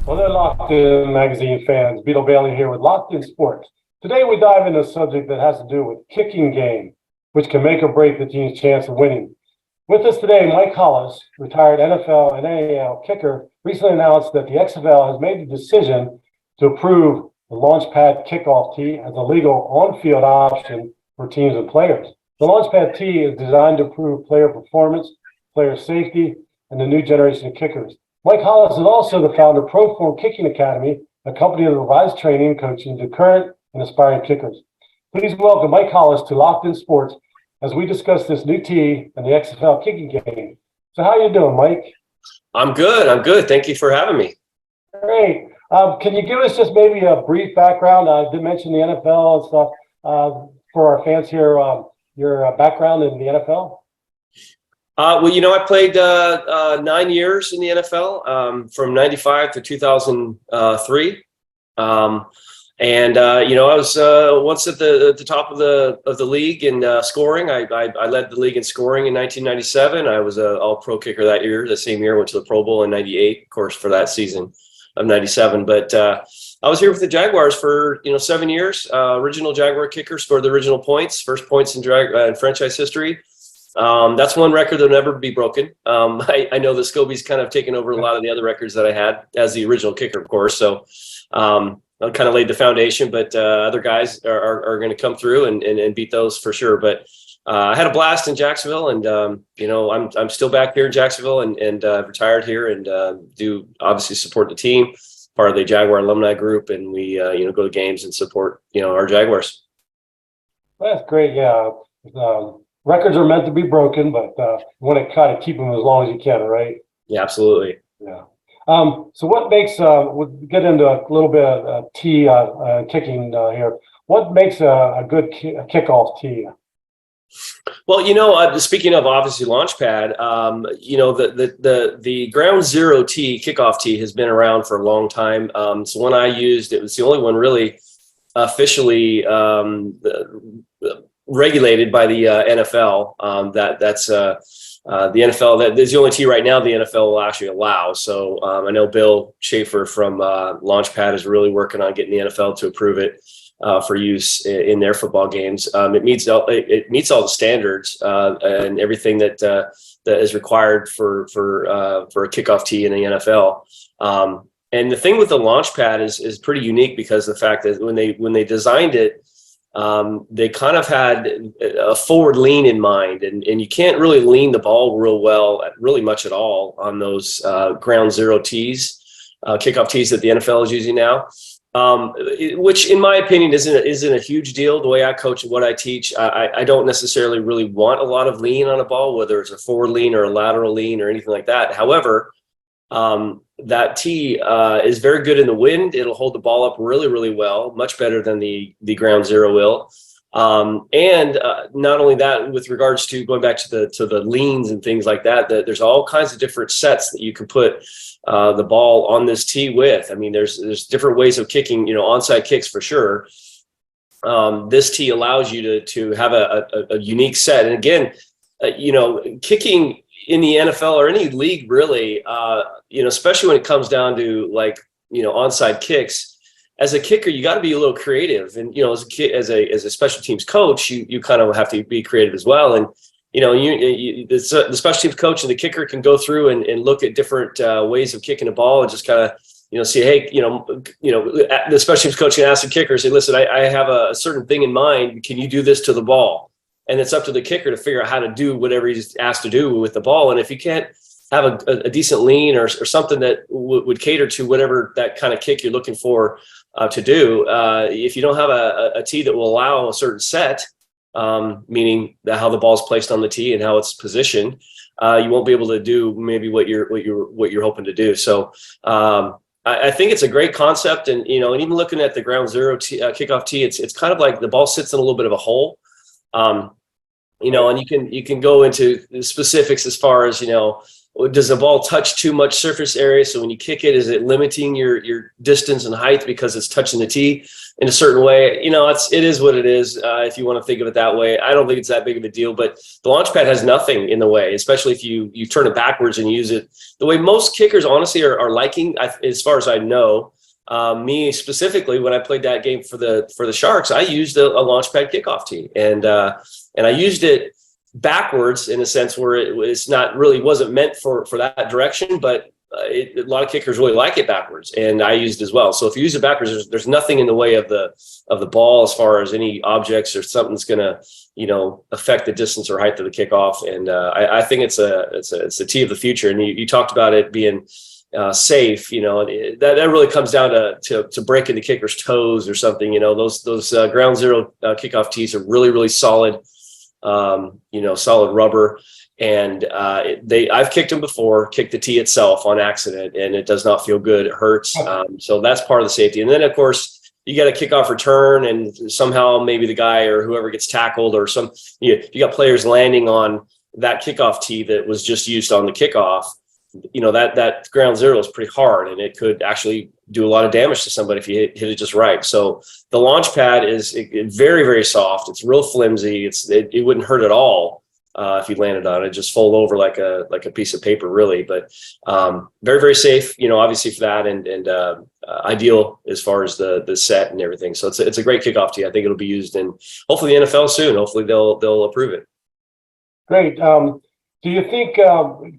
Well, there, LockedIn Magazine fans. Beetle Bailey here with LockedIn Sports. Today, we dive into a subject that has to do with kicking game, which can make or break the team's chance of winning. With us today, Mike Hollis, retired NFL and NAL kicker, recently announced that the XFL has made the decision to approve the Launchpad kickoff tee as a legal on-field option for teams and players. The Launchpad tee is designed to improve player performance, player safety, and the new generation of kickers. Mike Hollis is also the founder of Proform Kicking Academy, a company that provides training and coaching to current and aspiring kickers. Please welcome Mike Hollis to LockedIn Sports as we discuss this new tee and the XFL kicking game. So how you doing, Mike? I'm good. Thank you for having me. Great. Can you give us just maybe a brief background? I did mention the NFL and stuff for our fans here, your background in the NFL. I played 9 years in the NFL, from 95 to 2003. I was once at the top of the league in scoring. I led the league in scoring in 1997. I was an all-pro kicker that year. The same year, went to the Pro Bowl in 98, of course, for that season of 97. But I was here with the Jaguars for 7 years. Original Jaguar kicker, scored the original points, first points in franchise history. That's one record that'll never be broken. I know that Scobie's kind of taken over a lot of the other records that I had as the original kicker, of course. So I kind of laid the foundation, but other guys are going to come through and beat those for sure. But I had a blast in Jacksonville, and I'm still back here in Jacksonville and retired here and do obviously support the team, part of the Jaguar alumni group, and we go to games and support our Jaguars. That's great. Yeah. Records are meant to be broken, but you want to kind of keep them as long as you can, right? Yeah, absolutely. Yeah. So what makes, we'll get into a little bit of tee kicking here. What makes a good kickoff tee? Well, speaking of obviously Launchpad, the ground zero tee, kickoff tee, has been around for a long time. So when I used, it was the only one really officially regulated by the NFL. That's the NFL. That is the only tee right now the NFL will actually allow. So I know Bill Schaefer from Launchpad is really working on getting the NFL to approve it for use in their football games. It meets all the standards and everything that is required for a kickoff tee in the NFL. And the thing with the Launchpad is pretty unique because of the fact that when they designed it, they kind of had a forward lean in mind, and you can't really lean the ball really much at all on those ground zero tees, kickoff tees that the NFL is using now, which in my opinion isn't a huge deal. The way I coach and what I teach, I don't necessarily really want a lot of lean on a ball, whether it's a forward lean or a lateral lean or anything like that. However, that tee is very good in the wind. It'll hold the ball up really, really well, much better than the ground zero will. And not only that, with regards to going back to the leans and things like that, there's all kinds of different sets that you can put the ball on this tee with. I mean, there's different ways of kicking, onside kicks for sure. This tee allows you to have a unique set. And again, kicking in the NFL or any league really, especially when it comes down to onside kicks, as a kicker, you got to be a little creative. And, as a special teams coach, you kind of have to be creative as well. And, the special teams coach and the kicker can go through and look at different ways of kicking a ball and just kind of see, hey, the special teams coach can ask the kicker, say, listen, I have a certain thing in mind. Can you do this to the ball? And it's up to the kicker to figure out how to do whatever he's asked to do with the ball. And if you can't have a decent lean or something that would cater to whatever that kind of kick you're looking for to do, if you don't have a tee that will allow a certain set, meaning how the ball is placed on the tee and how it's positioned, you won't be able to do maybe what you're hoping to do. So I think it's a great concept, and and even looking at the ground zero kickoff tee, it's kind of like the ball sits in a little bit of a hole. And you can go into the specifics as far as does the ball touch too much surface area? So when you kick it, is it limiting your distance and height because it's touching the tee in a certain way? It is what it is. If you want to think of it that way, I don't think it's that big of a deal, but the launch pad has nothing in the way, especially if you turn it backwards and use it the way most kickers honestly are liking, as far as I know. Me specifically, when I played that game for the Sharks, I used a launch pad kickoff tee, and I used it backwards in a sense where it's not really wasn't meant for that direction, but a lot of kickers really like it backwards, and I used it as well. So if you use it backwards, there's nothing in the way of the ball as far as any objects or something that's going to affect the distance or height of the kickoff. And I think it's a tee of the future. And you talked about it being safe. That really comes down to breaking the kicker's toes or something. Those ground zero kickoff tees are really, really solid. Solid rubber, and I've kicked them before, kicked the tee itself on accident, and it does not feel good. It hurts. So that's part of the safety. And then of course you got a kickoff return, and somehow maybe the guy or whoever gets tackled, or you got players landing on that kickoff tee that was just used on the kickoff. That ground zero is pretty hard, and it could actually do a lot of damage to somebody if you hit it just right. So the launch pad is very, very soft. It's real flimsy. It wouldn't hurt at all if you landed on it. Just fold over like a piece of paper, really. But very, very safe. Obviously for that, and ideal as far as the set and everything. So it's a great kickoff tee. I think it'll be used in hopefully the NFL soon. Hopefully they'll approve it. Great. Do you think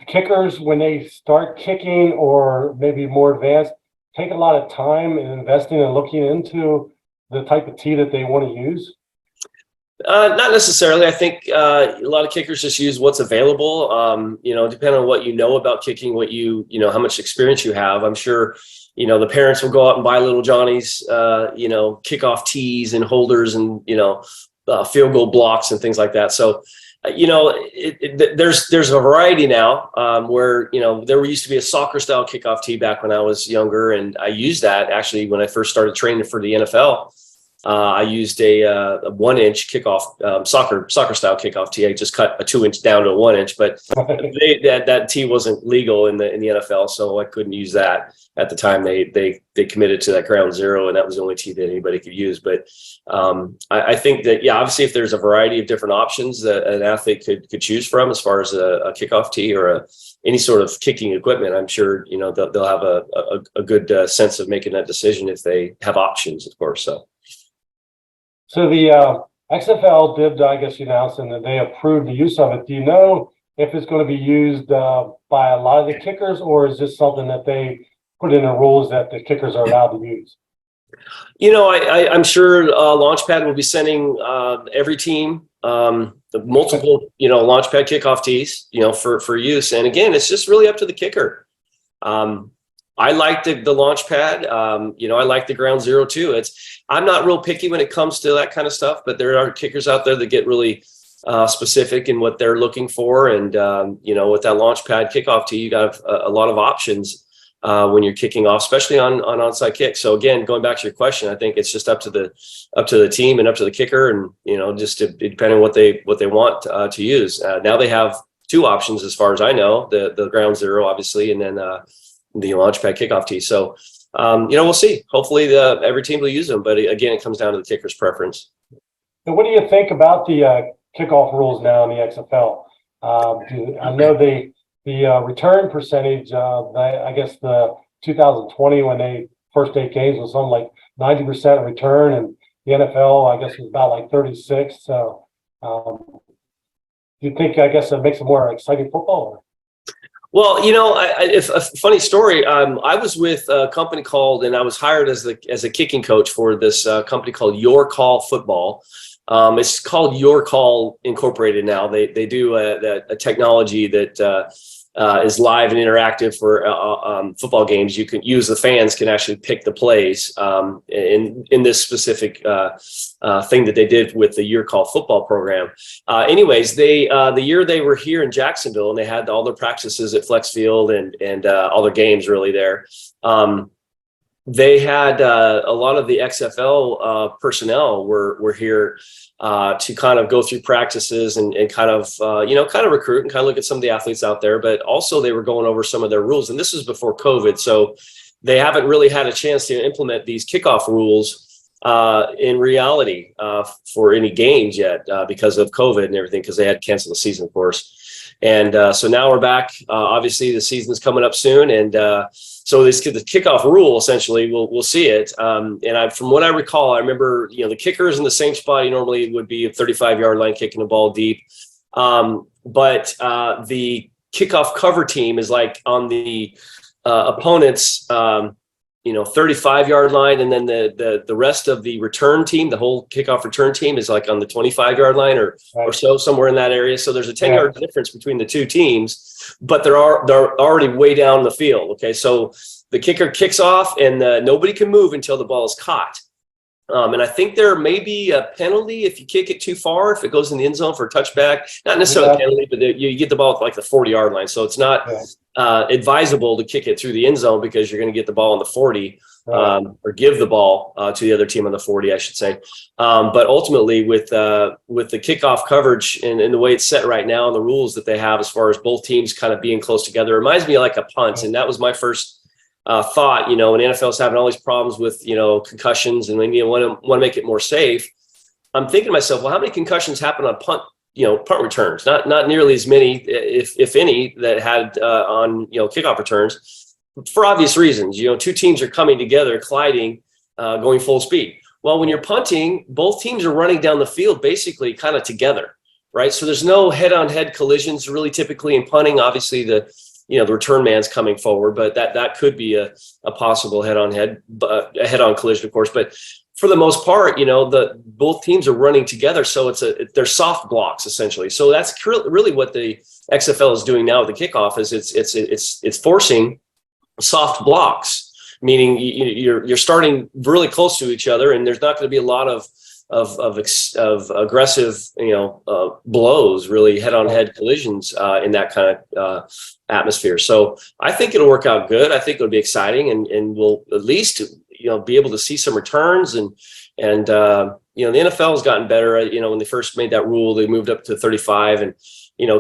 kickers, when they start kicking or maybe more advanced, take a lot of time in investing and looking into the type of tee that they want to use? Not necessarily. I think a lot of kickers just use what's available. Depending on what you know about kicking, what how much experience you have. I'm sure, the parents will go out and buy little Johnny's, kickoff tees and holders and, field goal blocks and things like that. So, there's a variety now where, there used to be a soccer style kickoff tee back when I was younger. And I used that actually when I first started training for the NFL. I used a 1-inch kickoff soccer style kickoff tee. I just cut a 2-inch down to a 1-inch, but that tee wasn't legal in the NFL, so I couldn't use that at the time. They committed to that ground zero, and that was the only tee that anybody could use. But I think that obviously if there's a variety of different options that an athlete could choose from as far as a kickoff tee or any sort of kicking equipment, I'm sure they'll have a good sense of making that decision if they have options, of course. So the XFL did, I guess you announced, and that they approved the use of it. Do you know if it's going to be used by a lot of the kickers, or is this something that they put in the rules that the kickers are allowed to use? I'm sure Launchpad will be sending every team multiple, Launchpad kickoff tees, for use. And again, it's just really up to the kicker. I like the launch pad. I like the ground zero too. I'm not real picky when it comes to that kind of stuff, but there are kickers out there that get really specific in what they're looking for. And, with that launch pad kickoff tee, you got a lot of options when you're kicking off, especially on onside kicks. So again, going back to your question, I think it's just up to the team and up to the kicker, and, just depending on what they want to use. Now they have two options as far as I know, the ground zero, obviously, and then the launch pad kickoff tee. So, we'll see. Hopefully every team will use them, but again, it comes down to the kicker's preference. So what do you think about the kickoff rules now in the XFL? I know the return percentage, I guess the 2020 when they first 8 games was something like 90% return, and the NFL, I guess, was about like 36. So do you think, I guess, it makes it more exciting football? Well, if a funny story, I was with a company called, and I was hired as a kicking coach for this company called Your Call Football. It's called Your Call Incorporated now. They do a technology that is live and interactive for football games. The fans can actually pick the plays in this specific thing that they did with the Your Call football program. Anyways, the year they were here in Jacksonville and they had all their practices at Flex Field and all their games really there. they had a lot of the XFL personnel were here to kind of go through practices and kind of kind of recruit and kind of look at some of the athletes out there, but also they were going over some of their rules. And this was before COVID, so they haven't really had a chance to implement these kickoff rules in reality for any games yet because of COVID and everything, because they had canceled the season, of course. And so now we're back. Obviously, the season's coming up soon, and so the kickoff rule essentially, we'll see it. And from what I recall, I remember the kicker is in the same spot he normally would be, a 35-yard line, kicking the ball deep. But the kickoff cover team is like on the opponent's 35-yard line, and then the rest of the return team, the whole kickoff return team, is like on the 25-yard line or so, somewhere in that area. So there's a 10-yard difference between the two teams, but they're already way down the field. Okay, so the kicker kicks off, and nobody can move until the ball is caught. And I think there may be a penalty if you kick it too far, if it goes in the end zone for a touchback. Not necessarily a penalty, but you get the ball at like the 40-yard line. So it's not advisable to kick it through the end zone, because you're going to get the ball on the 40 or give the ball to the other team on the 40, I should say. But ultimately, with the kickoff coverage and the way it's set right now and the rules that they have as far as both teams kind of being close together, it reminds me of like a punt. And that was my first thought, when NFL's having all these problems with, concussions, and when you want to make it more safe. I'm thinking to myself, well, how many concussions happen on punt returns? Not nearly as many, if any, that had on, kickoff returns, for obvious reasons. Two teams are coming together, colliding, going full speed. Well, when you're punting, both teams are running down the field basically kind of together, right? So there's no head-on-head collisions really typically in punting. Obviously, the return man's coming forward, but that could be a possible head-on collision, of course. But for the most part, both teams are running together, so they're soft blocks essentially. So that's really what the XFL is doing now with the kickoff, is it's forcing soft blocks, meaning you're starting really close to each other, and there's not going to be a lot of aggressive, blows, really head-on-head collisions in that kind of atmosphere. So I think it'll work out good. I think it'll be exciting, and we'll at least be able to see some returns. And the NFL has gotten better. When they first made that rule, they moved up to 35, and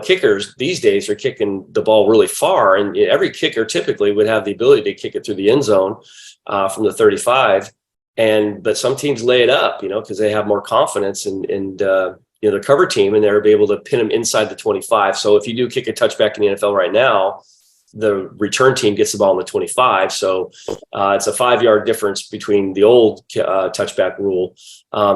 kickers these days are kicking the ball really far, and every kicker typically would have the ability to kick it through the end zone from the 35. But some teams lay it up, because they have more confidence in the cover team, and they're able to pin them inside the 25. So if you do kick a touchback in the NFL right now, the return team gets the ball on the 25. So it's a 5-yard difference between the old touchback rule.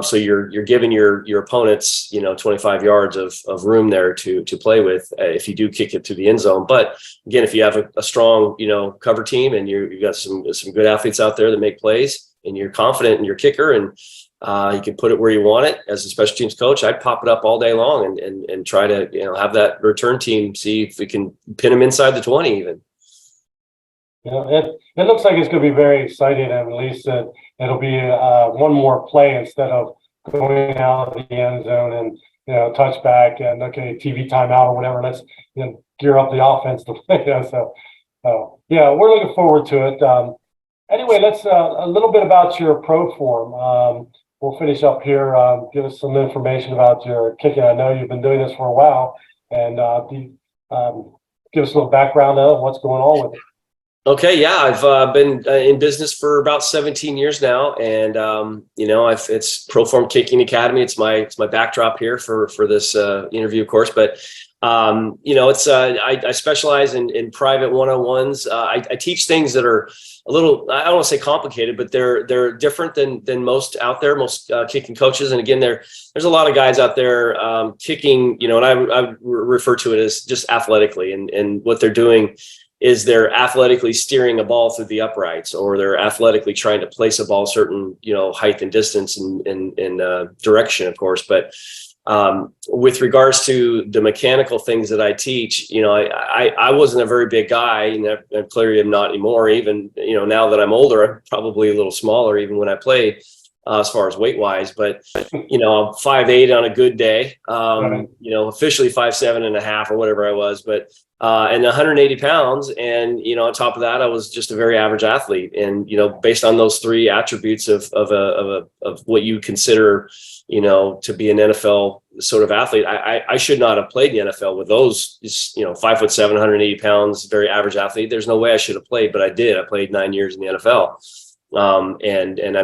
So you're giving your opponents 25 yards of room there to play with if you do kick it to the end zone. But again, if you have a strong cover team, and you've got some good athletes out there that make plays, and you're confident in your kicker, and you can put it where you want it, as a special teams coach, I'd pop it up all day long and try to have that return team see if we can pin them inside the 20 even. It looks like it's going to be very exciting, and at least it'll be one more play instead of going out of the end zone and touchback and okay, TV timeout or whatever. Let's gear up the offense to play. So we're looking forward to it. Anyway, let's a little bit about your Proform. We'll finish up here. Give us some information about your kicking. I know you've been doing this for a while, and give us a little background of what's going on with it. Okay, yeah, I've been in business for about 17 years now, and it's Proform Kicking Academy. It's my backdrop here for this interview, of course. But I specialize in private one-on-ones. I teach things that are a little, I don't want to say complicated, but they're different than most out there, most kicking coaches. And again, there's a lot of guys out there kicking, and I refer to it as just athletically. And what they're doing is they're athletically steering a ball through the uprights, or they're athletically trying to place a ball certain, height and distance and direction, of course. But with regards to the mechanical things that I teach, I wasn't a very big guy, and I clearly am not anymore. Even, now that I'm older, I'm probably a little smaller even when I played. as far as weight wise, but I'm 5'8" on a good day. Right. Officially 5'7.5" or whatever I was, but and 180 pounds. And, on top of that, I was just a very average athlete. And, based on those three attributes of what you consider, to be an NFL sort of athlete, I should not have played in the NFL with those, 5'7", 180 pounds, very average athlete. There's no way I should have played, but I did. I played 9 years in the NFL. And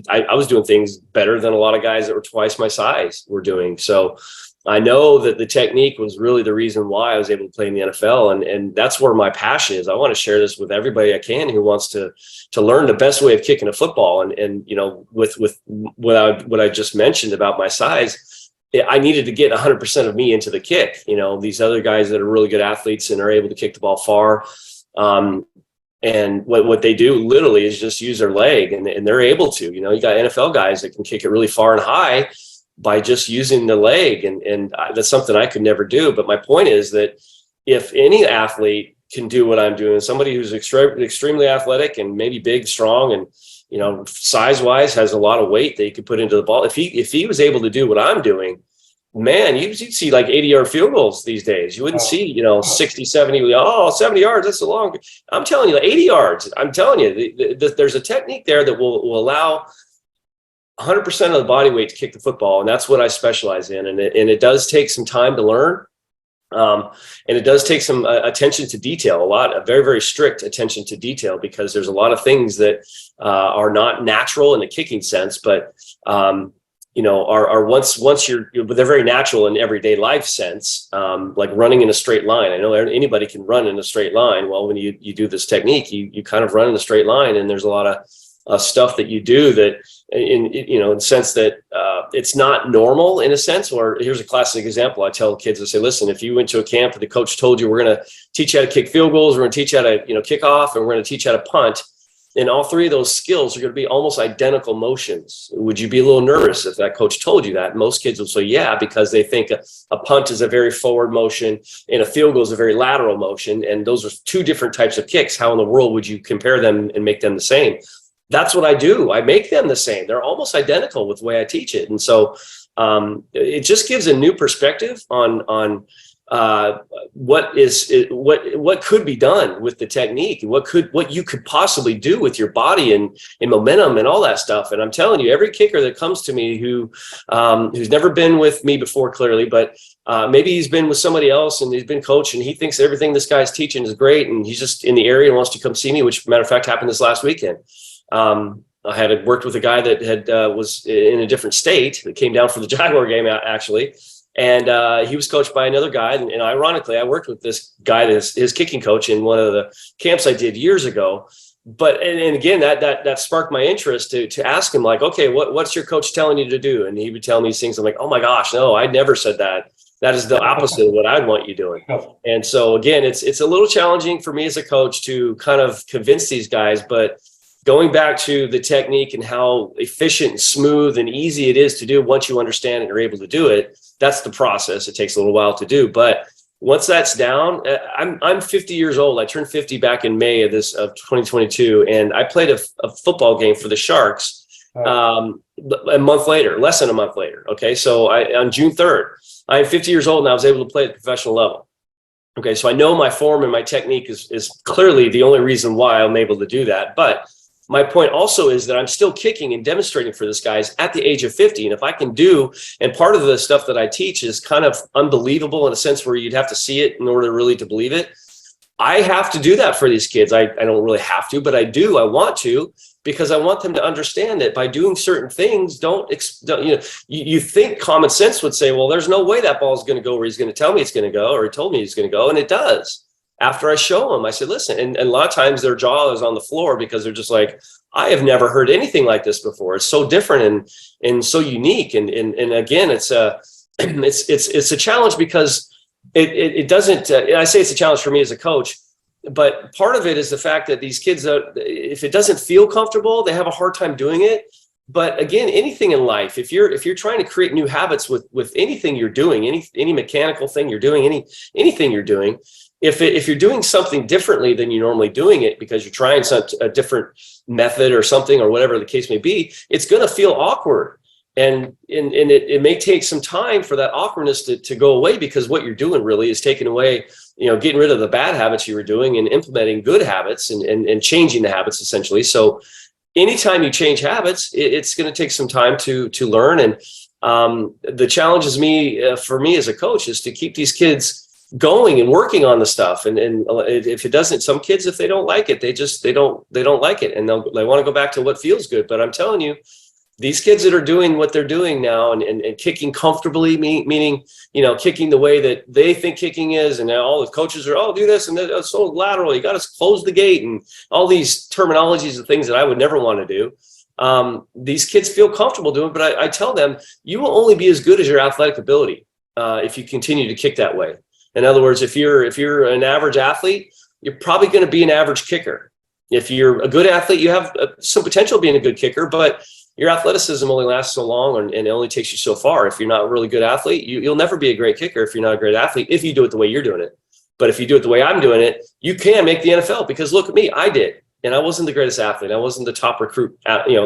I was doing things better than a lot of guys that were twice my size were doing. So I know that the technique was really the reason why I was able to play in the NFL. And that's where my passion is. I want to share this with everybody I can who wants to learn the best way of kicking a football. And with what I just mentioned about my size, I needed to get 100% of me into the kick. These other guys that are really good athletes and are able to kick the ball far. And what they do literally is just use their leg, and they're able to, you got NFL guys that can kick it really far and high by just using the leg. And that's something I could never do. But my point is that if any athlete can do what I'm doing, somebody who's extremely athletic and maybe big, strong, and, size wise has a lot of weight that you could put into the ball. If he was able to do what I'm doing, man, you'd see like 80-yard field goals these days. You wouldn't see, 60, 70, 70 yards. That's a long, I'm telling you, 80 yards. I'm telling you, there's a technique there that will allow 100% of the body weight to kick the football. And that's what I specialize in. And it does take some time to learn. And it does take some attention to detail, a very, very strict attention to detail, because there's a lot of things that are not natural in the kicking sense, but are once but they're very natural in everyday life sense, like running in a straight line. I know anybody can run in a straight line. Well, when you do this technique, you kind of run in a straight line, and there's a lot of stuff that you do that in the sense that it's not normal in a sense. Or here's a classic example. I tell kids, I say, listen, if you went to a camp and the coach told you, we're going to teach you how to kick field goals, we're going to teach you how to, kick off, and we're going to teach you how to punt. And all three of those skills are going to be almost identical motions. Would you be a little nervous if that coach told you that? Most kids will say, yeah, because they think a punt is a very forward motion and a field goal is a very lateral motion. And those are two different types of kicks. How in the world would you compare them and make them the same? That's what I do. I make them the same. They're almost identical with the way I teach it. And so it just gives a new perspective on what could be done with the technique, and what you could possibly do with your body and momentum and all that stuff. And I'm telling you, every kicker that comes to me who's never been with me before, clearly, but maybe he's been with somebody else and he's been coached and he thinks everything this guy's teaching is great, and he's just in the area and wants to come see me, which matter of fact happened this last weekend. I had worked with a guy that was in a different state that came down for the Jaguar game actually. And he was coached by another guy. And ironically, I worked with this guy, his kicking coach, in one of the camps I did years ago. But and again, that sparked my interest to ask him, like, okay, what's your coach telling you to do? And he would tell me these things. I'm like, oh my gosh, no, I never said that. That is the opposite of what I'd want you doing. And so again, it's a little challenging for me as a coach to kind of convince these guys, but going back to the technique and how efficient and smooth and easy it is to do once you understand and you're able to do it, that's the process. It takes a little while to do, but once that's down, I'm 50 years old. I turned 50 back in May of 2022, and I played a football game for the Sharks a month later, less than a month later. Okay, so on June 3rd, I'm 50 years old and I was able to play at the professional level. Okay, so I know my form and my technique is clearly the only reason why I'm able to do that, but my point also is that I'm still kicking and demonstrating for this guys at the age of 50. And if I can do, and part of the stuff that I teach is kind of unbelievable in a sense where you'd have to see it in order really to believe it. I have to do that for these kids. I don't really have to, but I do. I want to, because I want them to understand that by doing certain things, you think common sense would say, well, there's no way that ball is going to go where he's going to tell me it's going to go, or he told me he's going to go. And it does. After I show them, I said, listen, and a lot of times their jaw is on the floor because they're just like, I have never heard anything like this before. It's so different and so unique. And again, it's a challenge because it doesn't, and I say it's a challenge for me as a coach, but part of it is the fact that these kids, if it doesn't feel comfortable, they have a hard time doing it. But again, anything in life, if you're trying to create new habits with anything you're doing, any mechanical thing you're doing, anything you're doing, if you're doing something differently than you're normally doing it because you're trying a different method or something or whatever the case may be, it's going to feel awkward. And it may take some time for that awkwardness to go away, because what you're doing really is taking away, getting rid of the bad habits you were doing and implementing good habits and changing the habits essentially. So anytime you change habits, it's going to take some time to learn. And the challenge is for me as a coach is to keep these kids going and working on the stuff. And if it doesn't, some kids, if they don't like it, they don't like it, and they want to go back to what feels good. But I'm telling you, these kids that are doing what they're doing now and kicking comfortably, meaning, kicking the way that they think kicking is, and all the coaches are, do this, and it's so lateral, you got to close the gate, and all these terminologies and things that I would never want to do. These kids feel comfortable doing, but I tell them, you will only be as good as your athletic ability if you continue to kick that way. In other words, if you're an average athlete, you're probably going to be an average kicker. If you're a good athlete, you have some potential being a good kicker, but your athleticism only lasts so long, and it only takes you so far. If you're not a really good athlete, you'll never be a great kicker if you're not a great athlete, if you do it the way you're doing it. But if you do it the way I'm doing it, you can make the NFL, because look at me, I did. And I wasn't the greatest athlete. I wasn't the top recruit,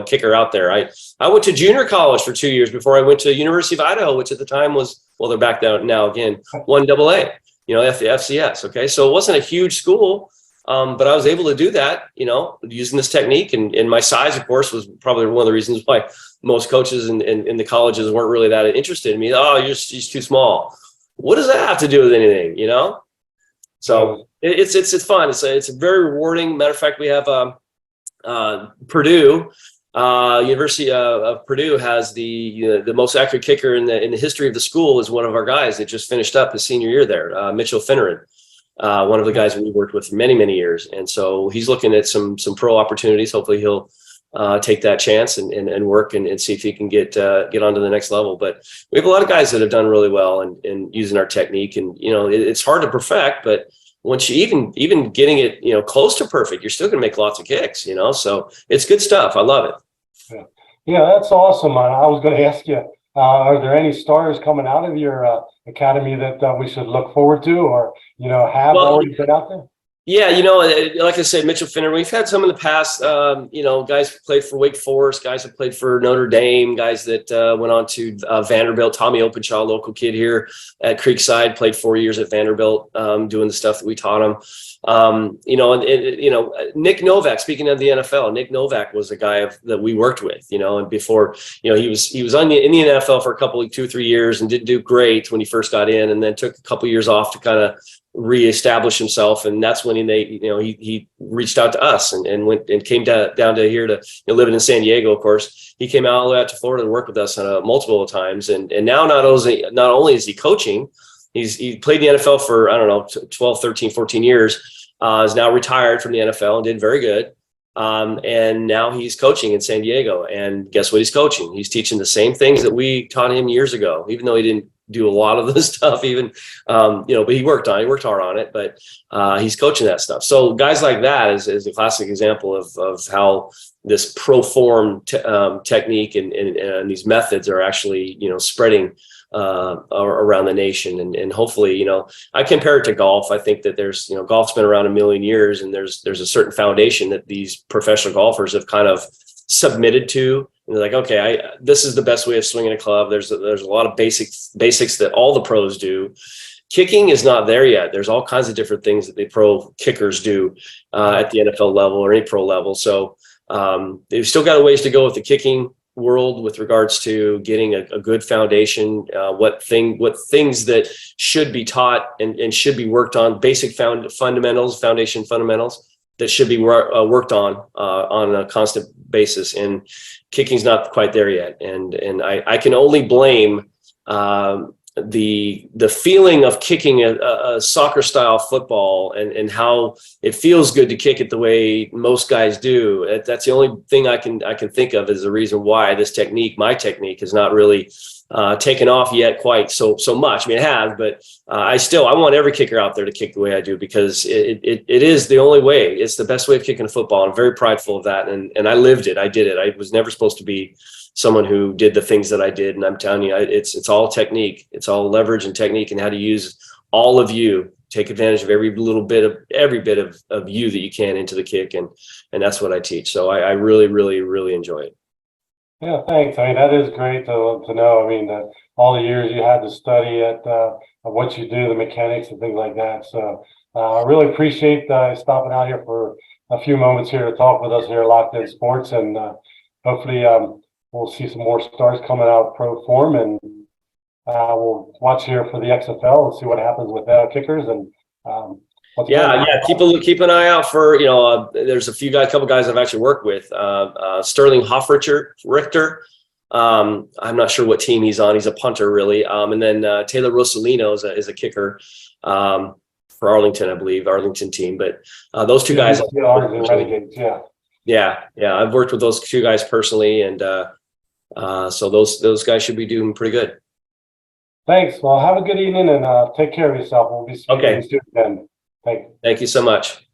kicker out there. I went to junior college for 2 years before I went to University of Idaho, which at the time was, well, they're back down now again, 1AA, FCS. Okay. So it wasn't a huge school, but I was able to do that, using this technique. And my size, of course, was probably one of the reasons why most coaches in the colleges weren't really that interested in me. Oh, you're too small. What does that have to do with anything, So it's fun. It's very rewarding. Matter of fact, we have Purdue, University of Purdue has the most accurate kicker in the history of the school, is one of our guys that just finished up his senior year there, Mitchell Finneran, one of the guys we worked with for many, many years. And so he's looking at some pro opportunities. Hopefully he'll take that chance and work and see if he can get onto the next level. But we have a lot of guys that have done really well in using our technique. And, it's hard to perfect, but once you even getting it, close to perfect, you're still going to make lots of kicks, so it's good stuff. I love it. Yeah, that's awesome. I was going to ask you, are there any stars coming out of your academy that we should look forward to, or, have already been out there? Yeah, like I said, Mitchell Finner, we've had some in the past, guys who played for Wake Forest, guys who played for Notre Dame, guys that went on to Vanderbilt. Tommy Openshaw, local kid here at Creekside, played 4 years at Vanderbilt, doing the stuff that we taught him. Nick Novak, speaking of the NFL, Nick Novak was a guy that we worked with, and before, he was in the NFL for 2 or 3 years and didn't do great when he first got in, and then took a couple years off to kind of reestablish himself. And that's when he reached out to us and went and came down to here to living in San Diego. Of course, he came all the way out to Florida to work with us multiple times. And now not only is he coaching, he played in the NFL for, 12, 13, 14 years, is now retired from the NFL and did very good. And now he's coaching in San Diego, and guess what he's coaching? He's teaching the same things that we taught him years ago, even though he didn't do a lot of this stuff but he worked hard on it, but he's coaching that stuff. So guys like that is a classic example of how this Proform technique and these methods are actually, spreading around the nation. And hopefully, I compare it to golf. I think that there's, golf's been around a million years, and there's a certain foundation that these professional golfers have kind of submitted to. And they're like, okay, this is the best way of swinging a club. There's a lot of basics that all the pros do. Kicking is not there yet. There's all kinds of different things that the pro kickers do at the NFL level or any pro level. So they've still got a ways to go with the kicking world with regards to getting a good foundation, what things that should be taught and should be worked on, basic foundation fundamentals that should be worked on a constant basis. And kicking's not quite there yet. And I can only blame the feeling of kicking a soccer style football and how it feels good to kick it the way most guys do. That's the only thing I can think of as the reason why this technique, my technique, has not really taken off yet quite so much. I mean, it has, but I want every kicker out there to kick the way I do, because it is the only way. It's the best way of kicking a football. I'm very prideful of that. And I lived it. I did it. I was never supposed to be someone who did the things that I did. And I'm telling you, it's all technique. It's all leverage and technique, and how to use all of you take advantage of every bit of you that you can into the kick, and that's what I teach. So I really, really, really enjoy it. Yeah, thanks. I mean, that is great to know. I mean, all the years you had to study of what you do, the mechanics and things like that. So I really appreciate stopping out here for a few moments here to talk with us here at LockedIn Sports, and hopefully we'll see some more stars coming out of Proform, and we'll watch here for the XFL and see what happens with kickers and. Keep an eye out for, there's a couple guys I've actually worked with. Sterling Richter. I'm not sure what team he's on. He's a punter, really. And then Taylor Rosalino is a kicker for Arlington, I believe, Arlington team. But those two guys. Renegades, yeah. I've worked with those two guys personally, and so those guys should be doing pretty good. Thanks. Well, have a good evening, and take care of yourself. We'll be speaking soon then. Thank you so much.